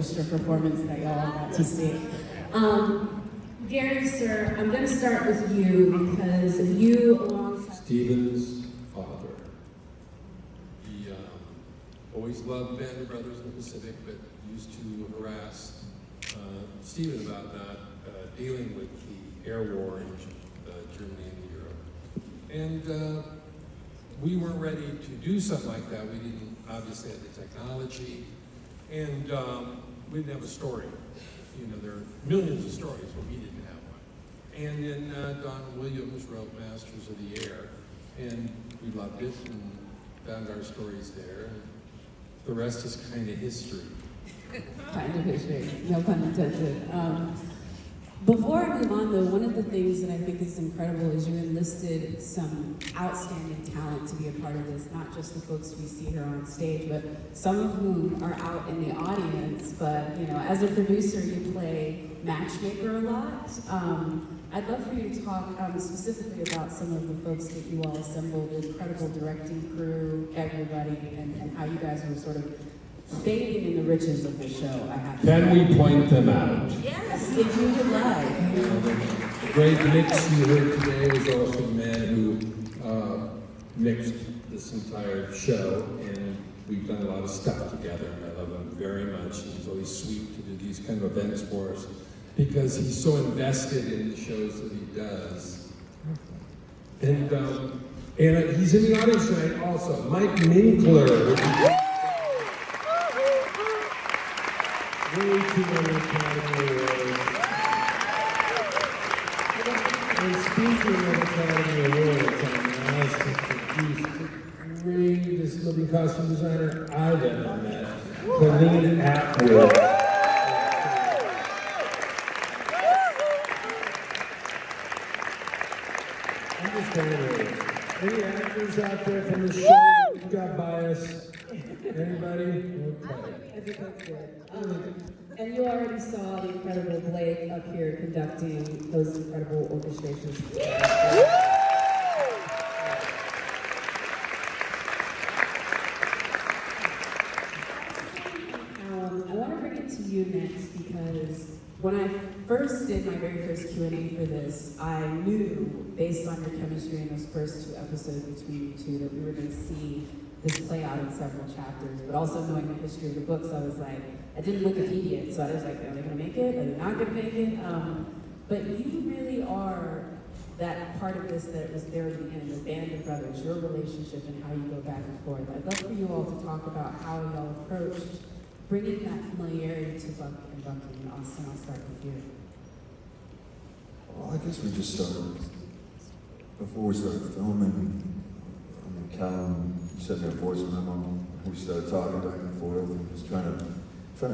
orchestra performance that y'all got to see. Gary, sir, I'm going to start with you because you, alongside Stephen's father. He always loved band brothers in the Pacific, but used to harass Stephen about not dealing with the air war in Germany and Europe. And we weren't ready to do something like that. We didn't obviously have the technology, and we didn't have a story. You know, there are millions of stories, but we didn't have one. And then Don Williams wrote Masters of the Air, and we loved it and found our stories there. And the rest is kind of history. kind of history, no pun intended. Before I move on, though, one of the things that I think is incredible is you enlisted some outstanding talent to be a part of this, not just the folks we see here on stage, but some of whom are out in the audience. But, you know, as a producer, you play matchmaker a lot. I'd love for you to talk specifically about some of the folks that you all assembled, the incredible directing crew, everybody, and how you guys were sort of bathing in the riches of the show, I have to say. Can we point them out? Yes, if you would like. The great mix you heard today was also Mann who mixed this entire show, and we've done a lot of stuff together, and I love him very much. He's always sweet to do these kind of events for us, because he's so invested in the shows that he does. And he's in the audience tonight also. Mike Minkler. Way too many Academy Awards. And speaking of Academy Awards, I'm asked to produce the greatest living costume designer I've ever met, Colleen Atwood. I'm just going to any actors out there from the show who've got bias? Anybody? Okay. I think that's good. And you already saw the incredible Blake up here conducting those incredible orchestrations. I want to bring it to you next because when I first did my very first Q&A for this, I knew, based on your chemistry in those first two episodes between you two, that we were going to see this play out in several chapters, but also knowing the history of the books, I was like, I didn't Wikipedia it, so I was like, are they gonna make it? Are they not gonna make it? But you really are that part of this that was there at the end, the band of brothers, your relationship and how you go back and forth. I'd love for you all to talk about how y'all approached bringing that familiarity to Buck and Bucky. And Austin, I'll start with you. Well, I guess we just started, before we started filming, Callum sent me a voice memo. We started talking back and forth and just trying to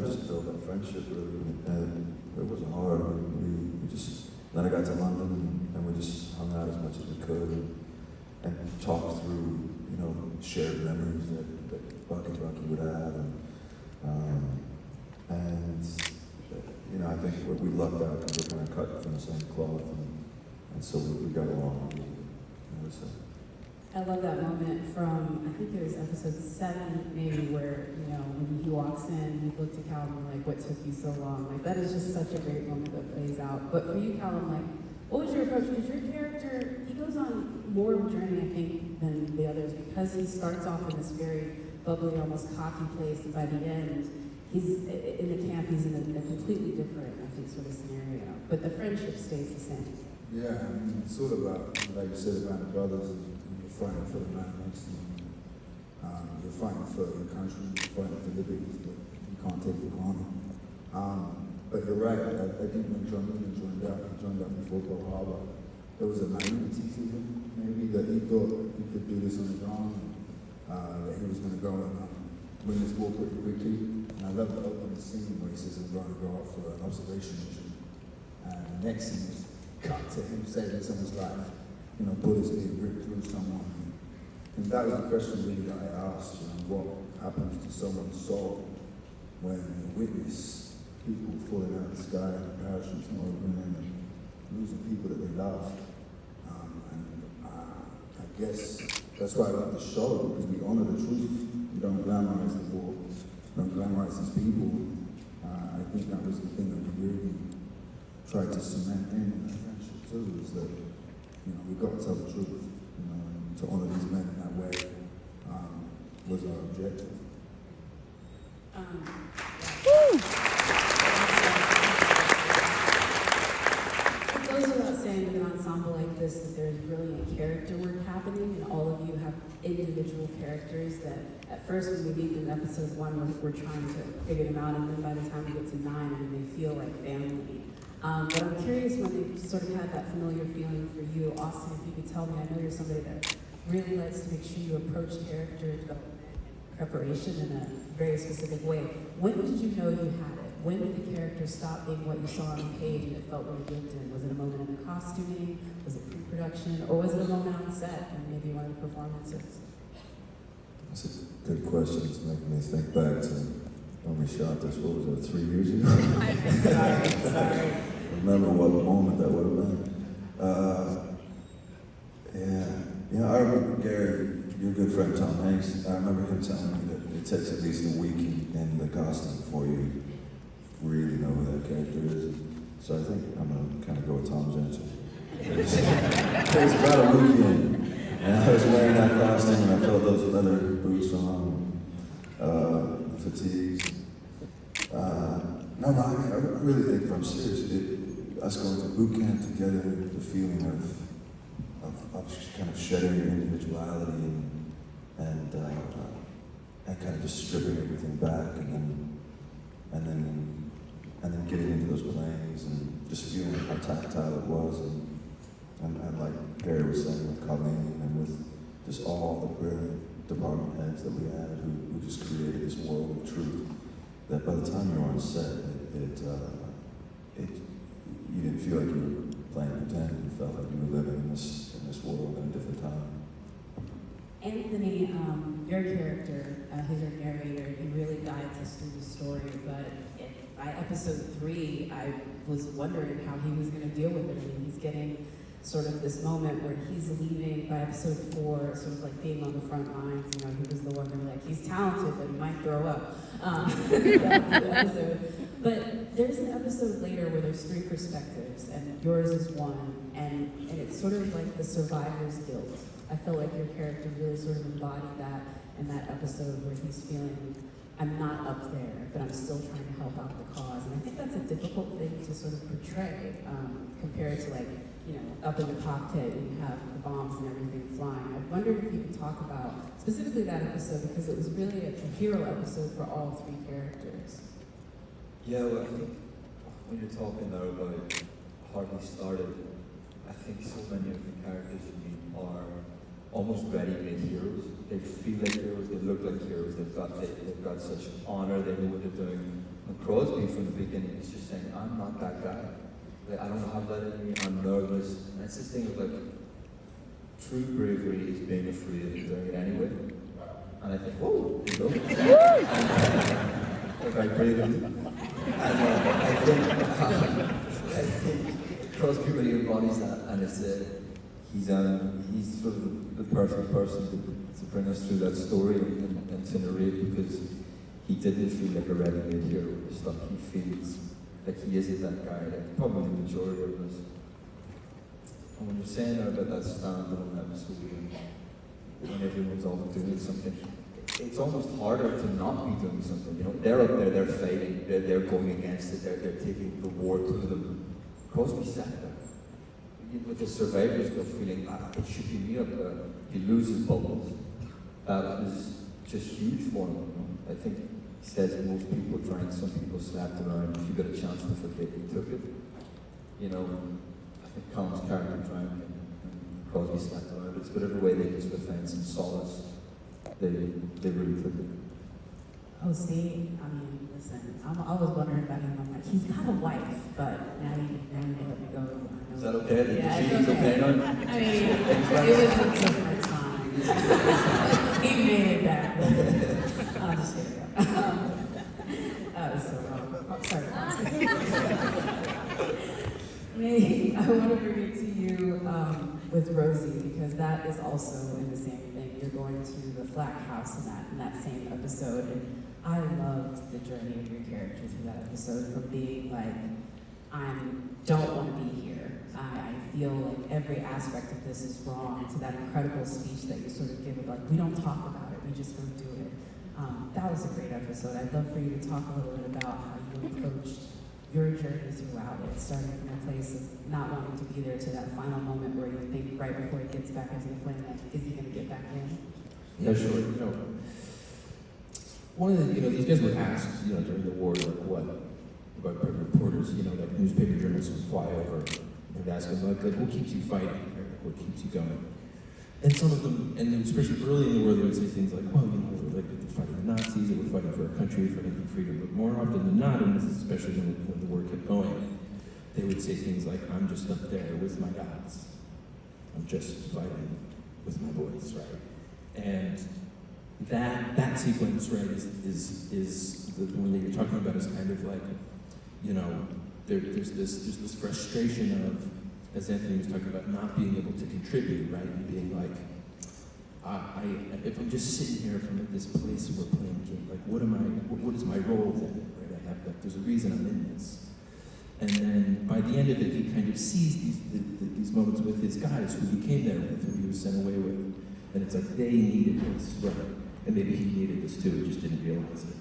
just build up friendship really. And it wasn't hard. We just, then I got to London and we just hung out as much as we could and talked through, you know, shared memories that Buck and Bucky would have. And you know, I think we lucked out because we're kind of cut from the same cloth and so we got along. So. I love that moment from, I think it was episode 7 maybe, where, you know, when he walks in, he looked at Callum and like, what took you so long? Like, that is just such a great moment that plays out. But for you, Callum, like, what was your approach? Because your character, he goes on more of a journey, I think, than the others, because he starts off in this very bubbly, almost cocky place, and by the end, he's in the camp, he's in a completely different, I think, sort of scenario. But the friendship stays the same. Yeah, I mean, it's all about, like you said, about the brothers. You're fighting for the man next to you. You're fighting for your country, you're fighting for liberties that you can't take for granted. But you're right, I think when John Newman joined up before Pearl Harbor, there was a naivety to him, maybe, that he thought he could do this on his own, that he was going to go and win this war pretty quickly. And I love the opening scene where he says he's going to go out for an observation mission. And the next scene is cut to him saving someone's life. You know, bullets being ripped through someone. And that was the question really that I asked, you know, what happens to someone's soul when you witness people falling out of the sky and the parachutes not opening and losing people that they love. I guess that's why I love the show, because we honor the truth. We don't glamorize the war, we don't glamorize these people. think that was the thing that we really tried to cement in that friendship too, is that, you know, we've got to tell the truth, you know, and to honour these men in that way was our objective. It goes without saying with an ensemble like this that there's really a character work happening, and all of you have individual characters that at first when we meet them in episode 1, we're trying to figure them out, and then by the time we get to 9, I mean, they feel like family. But I'm curious when they sort of had that familiar feeling for you, Austin, if you could tell me, I know you're somebody that really likes to make sure you approach character development and preparation in a very specific way. When did you know you had it? When did the character stop being what you saw on the page and it felt really lived in? Was it a moment in the costuming? Was it pre-production? Or was it a moment on set and maybe one of the performances? That's a good question. It's making me think back to when we shot this, what was it, 3 years ago? Sorry. Remember what moment that would have been. Yeah, I remember Gary, your good friend Tom Hanks, I remember him telling me that it takes at least a week in the costume before you really know who that character is. So I think I'm going to kind of go with Tom's answer. It was about a week in, and I was wearing that costume and I felt those leather boots on, the fatigues. No, I mean, I really think, if I'm serious, us going to boot camp together, the feeling of kind of shedding your individuality and kind of just stripping everything back, and then getting into those planes and just feeling how tactile it was, and like Gary was saying with Callum and with just all the brilliant department heads that we had who just created this world of truth. That by the time you were on set, you didn't feel like you were playing pretend. You felt like you were living in this world in a different time. Anthony, your character, who's your narrator, he really guides us through the story, but by episode 3, I was wondering how he was going to deal with it. I mean, he's getting sort of this moment where he's leaving by episode 4, sort of like being on the front lines. You know, he was the one who like, he's talented, but he might throw up. The episode. But there's an episode later where there's 3 perspectives, and yours is one, and it's sort of like the survivor's guilt. I felt like your character really sort of embodied that in that episode where he's feeling, I'm not up there, but I'm still trying to help out the cause. And I think that's a difficult thing to sort of portray compared to like, you know, up in the cockpit and you have the bombs and everything flying. I wondered if you could talk about specifically that episode, because it was really a hero episode for all 3 characters. Yeah, well, I think when you're talking there about how we started, I think so many of the characters you meet are almost ready-made heroes. They feel like heroes, they look like heroes, they've got such honor, they know what they're doing. And Crosby from the beginning is just saying, I'm not that guy. Like, I don't have that in me, I'm nervous. And it's this thing of like, true bravery is being afraid of doing it anyway. And I think, whoa, there you go. Very brave. And I think Crosby really embodies that, and it's he's sort of the perfect person to bring us through that story and to narrate, because he didn't feel like a ready-made hero. It's like he feels like he isn't that guy, like probably the majority of us. And when you're saying about that standalone episode, when everyone's all doing something, it's almost harder to not be doing something. You know, they're up there, they're fighting, they're going against it, they're taking the war to them. Crosby sat there with the survivor's gut feeling, it should be me up there. He loses bubbles. That was just huge for him. You know? I think he says most people drank, some people slapped around. If you got a chance to forget, they took it. You know, I think Callum's character drank and Crosby slapped around. It's whatever way they just defend some solace. They really took it. Oh, see, I mean, listen, I was wondering about him. I'm like, he's got a wife, but now you let me go. Is that okay? Yeah, it's okay now? I mean, it was a different time. He made it back. I'm just kidding. That was so wrong. Oh, sorry. Maybe I want to bring it to you with Rosie, because that is also in the same thing. You're going to the Flat House in that same episode, and I loved the journey of your character through that episode, from being like, I don't want to be here. I feel like every aspect of this is wrong, to that incredible speech that you sort of give of like, we don't talk about it, we just don't do it. That was a great episode. I'd love for you to talk a little bit about how you approached your journey throughout it, starting from a place of not wanting to be there to that final moment where you think right before he gets back into the plane, like, is he going to get back in? Yeah, sure. One of the, these guys were asked, during the war, like what, about reporters, like newspaper journalists would fly over and they'd ask them, like, what keeps you fighting? Right? Like, what keeps you going? And some of them, and especially early in the war, they would say things like, well, we're fighting the Nazis, and we're fighting for our country, fighting for freedom. But more often than not, and this is especially when the war kept going, they would say things like, I'm just up there with my guys. I'm just fighting with my boys, right? And that sequence, right, is the one that you're talking about, is kind of like, there's this frustration of, as Anthony was talking about, not being able to contribute, right, and being like, if I'm just sitting here from this place where we're playing game, like, what is my role then, right? There's a reason I'm in this. And then by the end of it, he kind of sees these moments with his guys who he came there with, who he was sent away with. And it's like, they needed this, right? And maybe he needed this too, he just didn't realize it.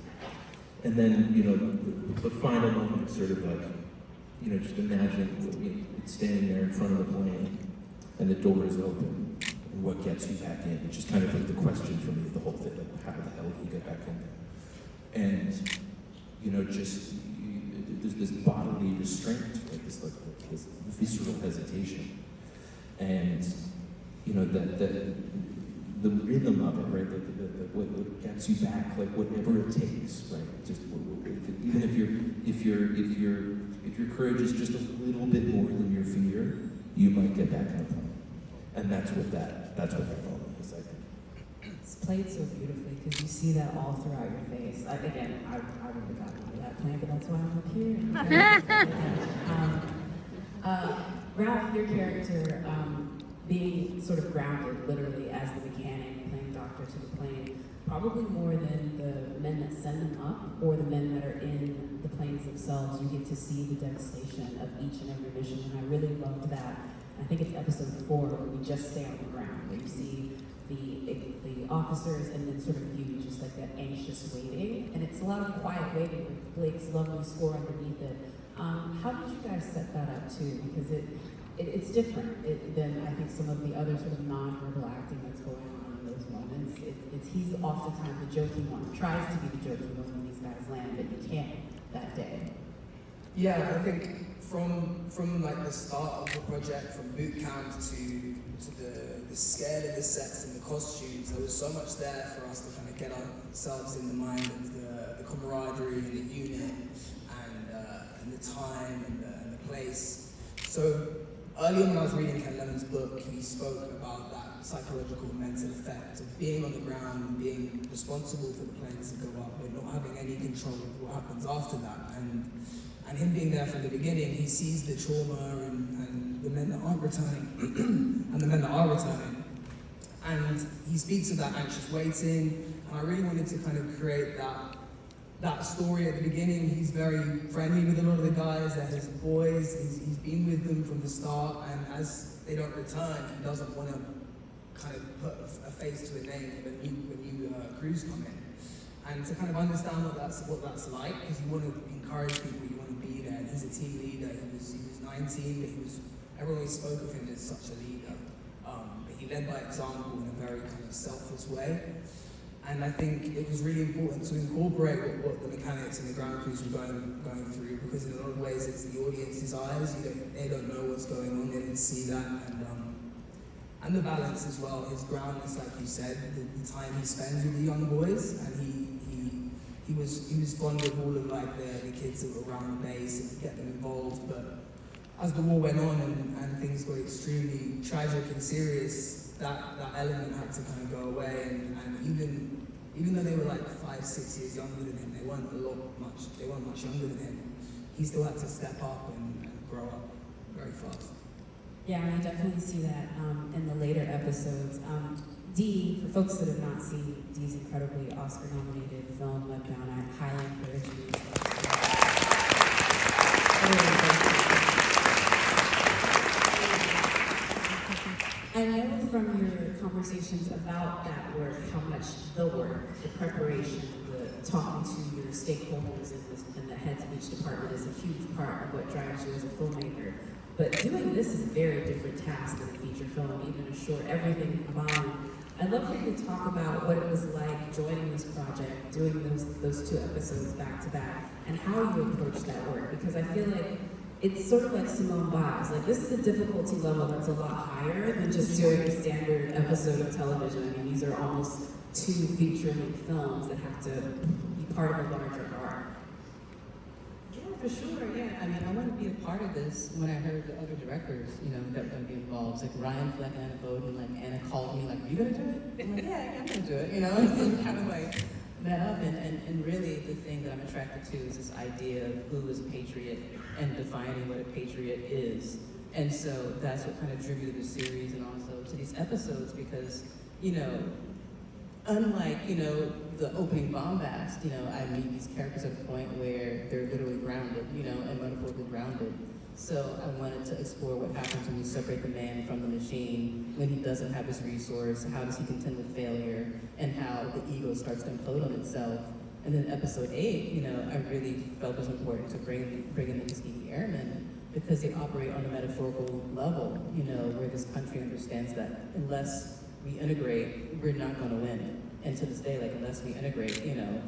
And then, the final moment is sort of like, just imagine standing there in front of the plane, and the door is open, and what gets you back in? Which is kind of like the question for me, the whole thing, like, how the hell do you get back in there? And, there's this bodily restraint, right? This visceral hesitation. And, the rhythm of it, right? What gets you back, like whatever it takes, right? Just even if your courage is just a little bit more than your fear, you might get back on the plane. And that's what that moment is, I think. It's played so beautifully because you see that all throughout your face. I wouldn't have gotten onto that plane, but that's why I'm up here. Raff, your character, being sort of grounded, literally, as the mechanic playing doctor to the plane, probably more than the men that send them up or the men that are in the planes themselves. You get to see the devastation of each and every mission, and I really loved that. I think it's episode 4 where we just stay on the ground, where you see the officers and then sort of you just like that anxious waiting, and it's a lot of quiet waiting with Blake's lovely score underneath it. How did you guys set that up too? Because it's different than I think some of the other sort of non-verbal acting that's going on in those moments. He's oftentimes the jokey one, tries to be the jokey one when these guys land, but you can't that day. Yeah, I think from like the start of the project, from boot camp to the scale of the sets and the costumes, there was so much there for us to kind of get ourselves in the mind of the camaraderie and the unit and the time and the place. So early on when I was reading Ken Lemon's book, he spoke about that psychological mental effect of being on the ground and being responsible for the planes to go up, but not having any control of what happens after that. And him being there from the beginning, he sees the trauma and the men that aren't returning, and the men that are returning. And he speaks of that anxious waiting, and I really wanted to kind of create that story at the beginning. He's very friendly with a lot of the guys, they're his boys, he's been with them from the start, and as they don't return, he doesn't want to kind of put a face to a name when new crews come in. And to kind of understand what that's like, because you want to encourage people, you want to be there. And he's a team leader. He was 19, but everyone always spoke of him as such a leader. But he led by example in a very kind of selfless way. And I think it was really important to incorporate what the mechanics and the ground crews were going through, because in a lot of ways it's the audience's eyes. They don't know what's going on. They didn't see that. And the balance as well, his groundness, like you said, the time he spends with the young boys, and he was fond of all of like the kids that were around the base and get them involved. But as the war went on and things got extremely tragic and serious, that element had to kind of go away. And even though they were like 5-6 years younger than him, they weren't much younger than him. He still had to step up and grow up very fast. Yeah, and I definitely see that in the later episodes. Dee, for folks that have not seen Dee's incredibly Oscar-nominated film, Let Down, I highly encourage you. conversations about that work, how much the work, the preparation, the talking to your stakeholders and the heads of each department is a huge part of what drives you as a filmmaker. But doing this is a very different task than a feature film, even a short, everything combined. I'd love for you to talk about what it was like joining this project, doing those 2 episodes back to back, and how you approach that work, because I feel like it's sort of like Simone Biles. Like, this is a difficulty level that's a lot higher than just doing a standard episode of television. I mean, these are almost 2 feature-length films that have to be part of a larger arc. Yeah, for sure, yeah. I mean, I wanted to be a part of this when I heard the other directors, that were going to be involved. Like Ryan Fleck and Anna Bowden, like Anna called me, like, are you going to do it? I'm like, yeah, I'm going to do it, And so we kind of like met up, and really the thing that I'm attracted to is this idea of who is a patriot and defining what a patriot is. And so that's what kind of drew me to the series and also to these episodes because, unlike, the opening bombast, I meet these characters at a point where they're literally grounded, and metaphorically grounded. So I wanted to explore what happens when you separate the man from the machine, when he doesn't have his resource, how does he contend with failure, and how the ego starts to implode on itself. And then episode 8, I really felt it was important to bring in the Tuskegee Airmen because they operate on a metaphorical level, where this country understands that unless we integrate, we're not going to win. And to this day, like, unless we integrate,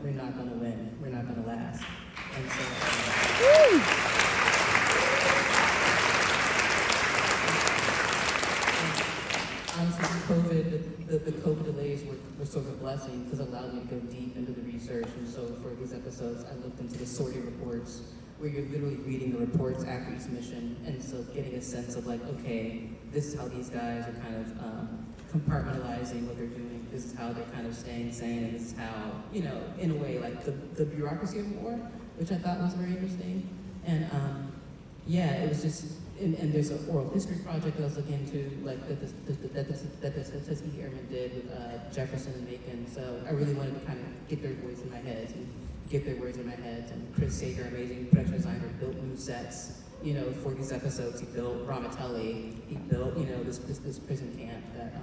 we're not going to win. We're not going to last. And so... honestly, the COVID delays were sort of a blessing because it allowed me to go deep into the research. And so for these episodes, I looked into the sorting reports where you're literally reading the reports after each mission. And so getting a sense of like, okay, this is how these guys are kind of compartmentalizing what they're doing. This is how they're kind of staying sane. And this is how, in a way, like the bureaucracy of war, which I thought was very interesting. And yeah, it was just, and there's an oral history project that I was looking into, like that the Tuskegee Airmen did with Jefferson and Macon. So I really wanted to kind of get their voice in my head and get their words in my head. And Chris Sager, amazing production designer, built new sets. For these episodes, he built Ramatelli. He built, this prison camp that,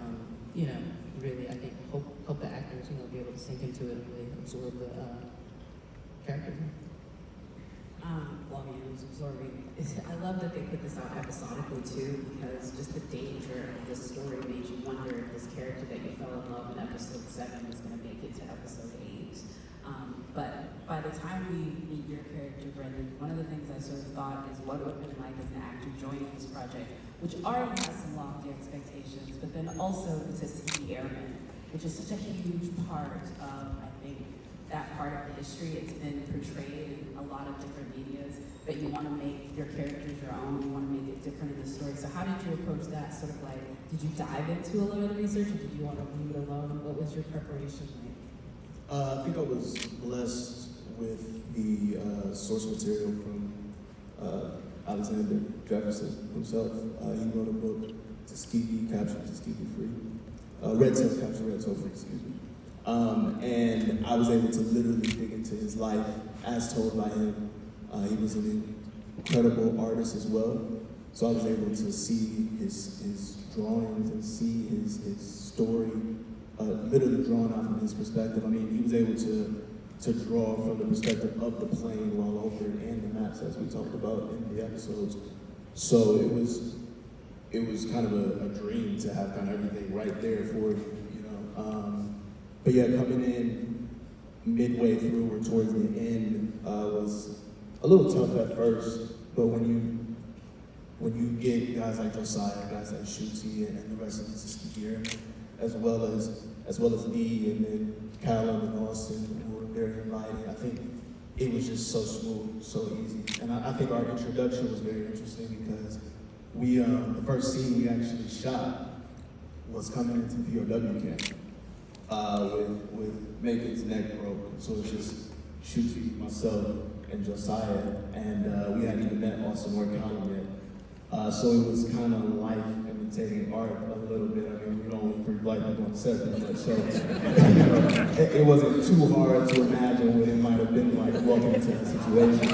really I think help the actors, be able to sink into it and really absorb the characters. Well, it was absorbing. I love that they put this out episodically too, because just the danger of the story made you wonder if this character that you fell in love in episode 7 was going to make it to episode 8. But by the time we meet your character, Branden, one of the things I sort of thought is what it would have been like as an actor joining this project, which already has some lofty expectations, but then also the Tuskegee Airmen, which is such a huge part of, I think, that part of the history. It's been portrayed in a lot of different medias, but you want to make your characters your own, you want to make it different in the story. So how did you approach that? Sort of like, did you dive into a lot of the research, or did you want to leave it alone? What was your preparation like? I think I was blessed with the source material from Alexander Jefferson himself. He wrote a book, Tuskegee Captured, Tuskegee Free. Red Tail Captured, Red Tail Free, excuse me. And I was able to literally dig into his life as told by him. He was an incredible artist as well. So I was able to see his drawings and see his story literally drawn out from his perspective. I mean, he was able to draw from the perspective of the plane while over and the maps as we talked about in the episodes. So it was kind of a dream to have kind of everything right there for you, But yeah, coming in midway through or towards the end was a little tough at first, but when you get guys like Josiah, guys like Shuti, and the rest of the Tuskegee Airmen, as well as Dee and then Callum and Austin, who were very inviting, I think it was just so smooth, so easy. And I think our introduction was very interesting because we the first scene we actually shot was coming into POW camp. With Megan's neck broke. So it's just Shuti, myself, and Josiah, and we hadn't even met Austin or Callum yet. So it was kind of life imitating art a little bit. I mean, we don't free black people on set that much, so it wasn't too hard to imagine what it might have been like walking into the situation.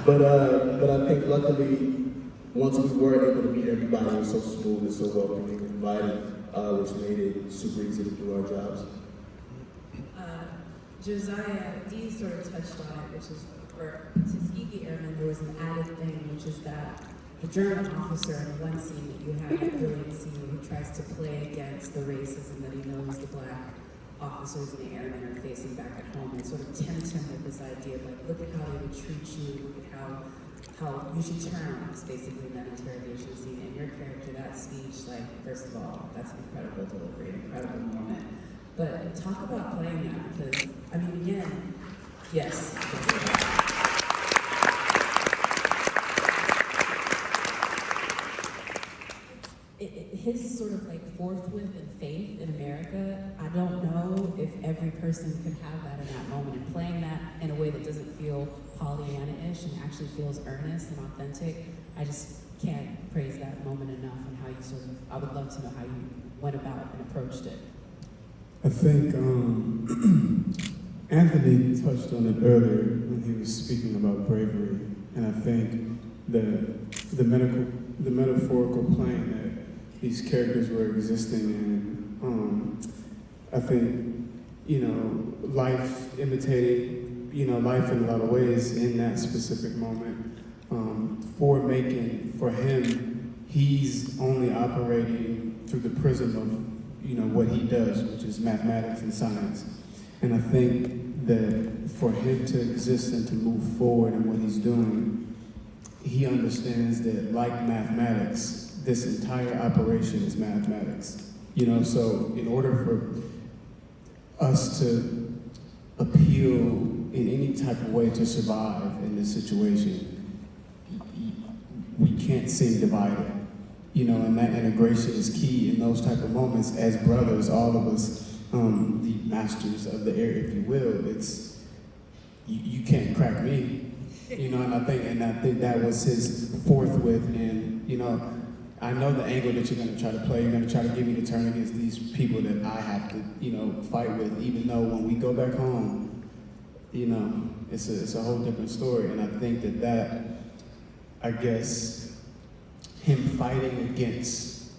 But I think luckily, once we were able to meet everybody, it was so smooth and so welcoming and inviting. which made it super easy to do our jobs. Josiah, Dee sort of touched on it, which is for Tuskegee Airmen, there was an added thing, which is that the German officer in one scene that you have, a brilliant scene who tries to play against the racism that he knows the black officers and the airmen are facing back at home, and sort of tempt him with this idea of like, look at how they would treat you, look at how you should turn. It's basically that interrogation scene. And your character, that speech, like, first of all, that's an incredible delivery, an incredible moment. But talk about playing that, because, I mean, again, yes. His sort of like forthwith and faith in America, I don't know if every person can have that in that moment. And playing that in a way that doesn't feel Pollyanna-ish and actually feels earnest and authentic, I just can't praise that moment enough and how you sort of, I would love to know how you went about and approached it. I think Anthony touched on it earlier when he was speaking about bravery, and I think the metaphorical plane that these characters were existing in, I think, life imitated, life in a lot of ways in that specific moment. For him, he's only operating through the prism of what he does, which is mathematics and science. And I think that for him to exist and to move forward in what he's doing, he understands that, like mathematics, this entire operation is mathematics. So in order for us to appeal in any type of way to survive in this situation, we can't seem divided. And that integration is key in those type of moments. As brothers, all of us, the masters of the air, if you will, it's, you can't crack me, and I think that was his forthwith, and, I know the angle that you're gonna try to play. You're gonna try to get me to turn against these people that I have to, fight with, even though when we go back home, it's a whole different story. And I think that, I guess, him fighting against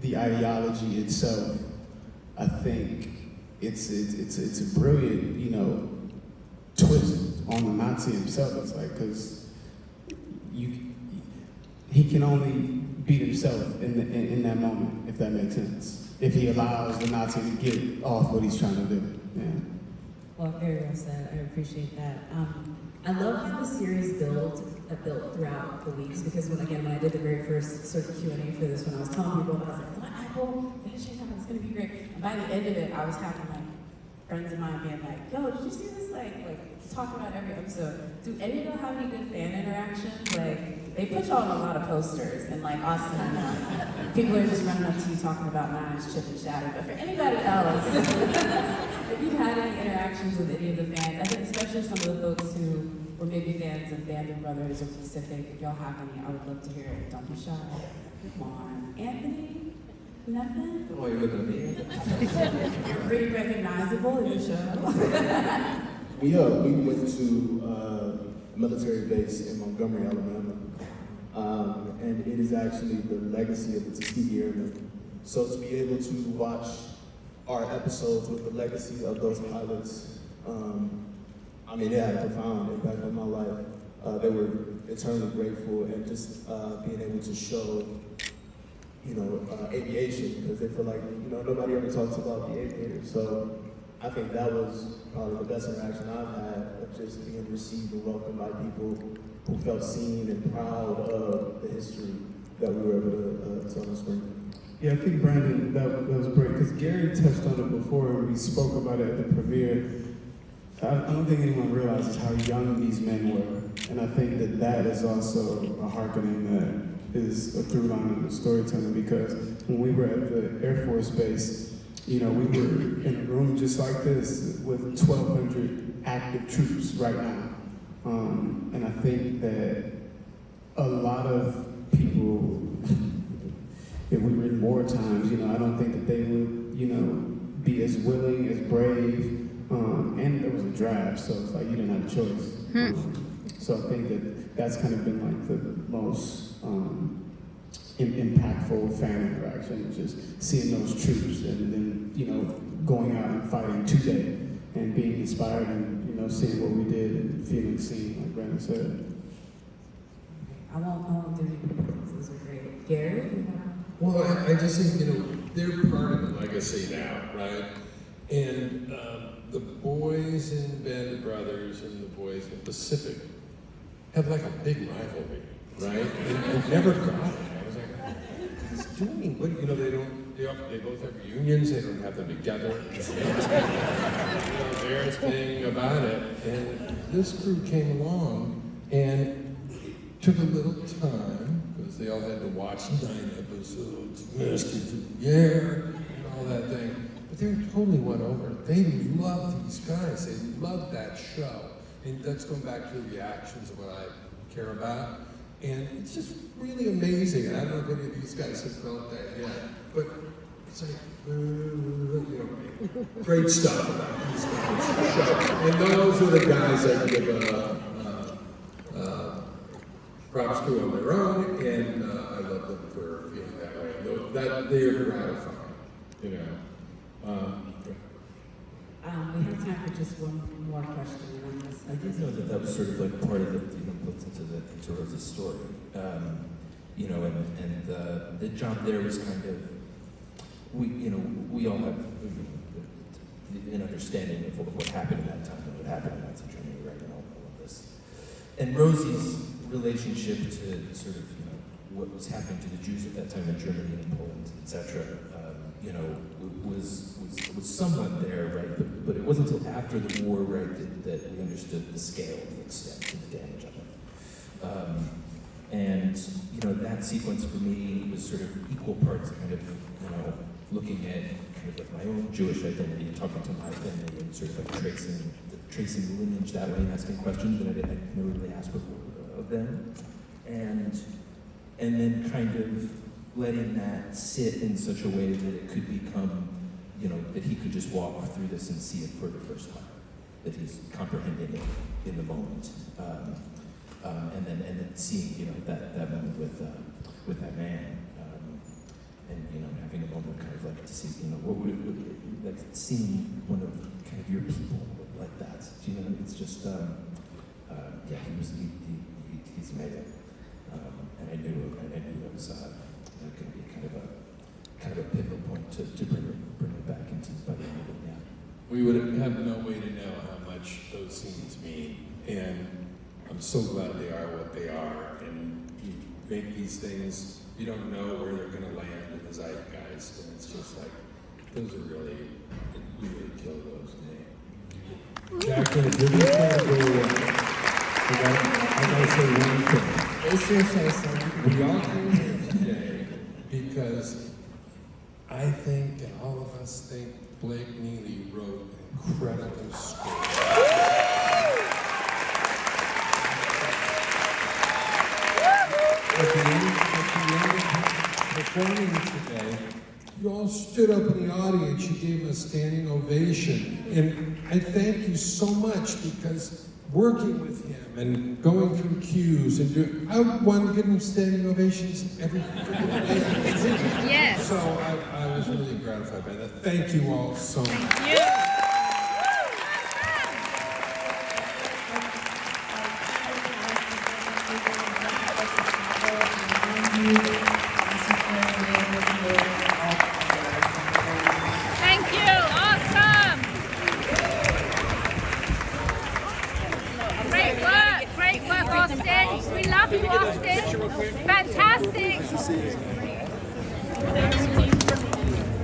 the ideology itself, I think it's a brilliant, twist on the Nazi himself. It's like, because he can only beat himself in that moment, if that makes sense. If he allows the Nazi to get off what he's trying to do. Yeah. Well, very well said. I appreciate that. I love how the series built throughout the weeks, because when I did the very first sort of Q&A for this one, I was telling people, I was like, what Apple? Finishing up, it's gonna be great. And by the end of it, I was having like friends of mine being like, yo, did you see this? Like talk about every episode. Do any of y'all have any good fan interactions? Like, they put y'all on a lot of posters, and like Austin and people are just running up to you talking about Nines, Chip and Shatter. But for anybody else, if you've had any interactions with any of the fans, I think especially some of the folks who were maybe fans of Band of Brothers or Pacific, if y'all have any, I would love to hear it. Don't be shy. Come on. Anthony? Nothing? Oh, you're looking at me. You're pretty recognizable in the show. We went to a military base in Montgomery, Alabama, and it is actually the legacy of the Tuskegee Airmen. So to be able to watch our episodes with the legacy of those pilots, it had a profound impact on my life. They were eternally grateful, and just being able to show, aviation, because they feel like, nobody ever talks about the aviator. So I think that was probably the best interaction I've had, of just being received and welcomed by people who felt seen and proud of the history that we were able to tell on screen. Yeah, I think Branden, that was great, because Gary touched on it before, and we spoke about it at the premiere. I don't think anyone realizes how young these men were, and I think that is also a hearkening that is a through line in the storytelling, because when we were at the Air Force Base, we were in a room just like this with 1,200 active troops right now. And I think that a lot of people, if we were in war times, I don't think that they would, be as willing, as brave, and there was a draft, so it's like you didn't have a choice. So I think that's kind of been like the most impactful fan interaction, just seeing those troops and then, you know, going out and fighting today and being inspired and, you know, seeing what we did and feeling seen, like Branden said. I won't do it. Those are great. Gary? Well, I just think, you know, they're part of the legacy now, right? And the boys in Band Brothers and the boys in Pacific have like a big rivalry, right? And never got it. I was like, he's doing what, you know, they both have reunions, they don't have them together. You know, their thing about it. And this crew came along and it took a little time, because they all had to watch 9 episodes, Masters of the Air, and all that thing. But they totally won over. They love these guys. They love that show. And that's going back to the reactions of what I care about. And it's just really amazing. And I don't know if any of these guys have felt that yet. But it's like, you know, great stuff about these guys. And those are the guys I give props to on their own, and I love them for feeling that way. That they're gratifying, you know. We have time for just one more question, and I'm gonna I did know that that was sort of like part of the, you know, built into the sort of the story. You know, and the job there was kind of, we all have, you know, an understanding of what happened at that time and what happened in Nazi Germany, right, and all of this. And Rosie's relationship to sort of, you know, what was happening to the Jews at that time in Germany and Poland, etc., you know, was somewhat there, right? But it wasn't until after the war, right, that we understood the scale, the extent, and the damage of it. And, you know, that sequence for me was sort of equal parts kind of, you know, looking at kind of like my own Jewish identity and talking to my family and sort of like tracing the lineage that way and asking questions that I never really asked before of them. And then kind of letting that sit in such a way that it could become, you know, that he could just walk through this and see it for the first time, that he's comprehending it in the moment. And then seeing, you know, that moment with that man, and, you know, having a moment kind of like to see, you know, what would it like seeing one of kind of your people like that. You know, it's just, yeah, he's amazing, and I knew it was going to be kind of a pivotal point to bring it back into by the end of it. Yeah. We would have no way to know how much those scenes mean, and I'm so glad they are what they are. And you make these things, you don't know where they're going to land in the zeitgeist, and it's just like those are really kill those. Jacqueline, you're going to I gotta say one thing. It's your show, sir. We all came here today because I think, and all of us think, Blake Neely wrote an incredible story. At the end of performing today, you all stood up in the audience, you gave us a standing ovation. And I thank you so much, because working with him and going through cues and doing, I wanted to give him standing ovations every day. Yes. So I was really gratified by that. Thank you all so much. Yeah. Thank you. Awesome. Great work, Austin. We love you, Austin. Fantastic.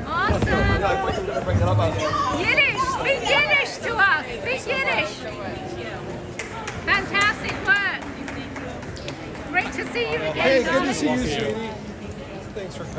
Awesome. Yiddish. Speak Yiddish to us. Speak Yiddish. Fantastic work. Great to see you again, Hey, good to darling. see you, sweetie. Thanks for coming.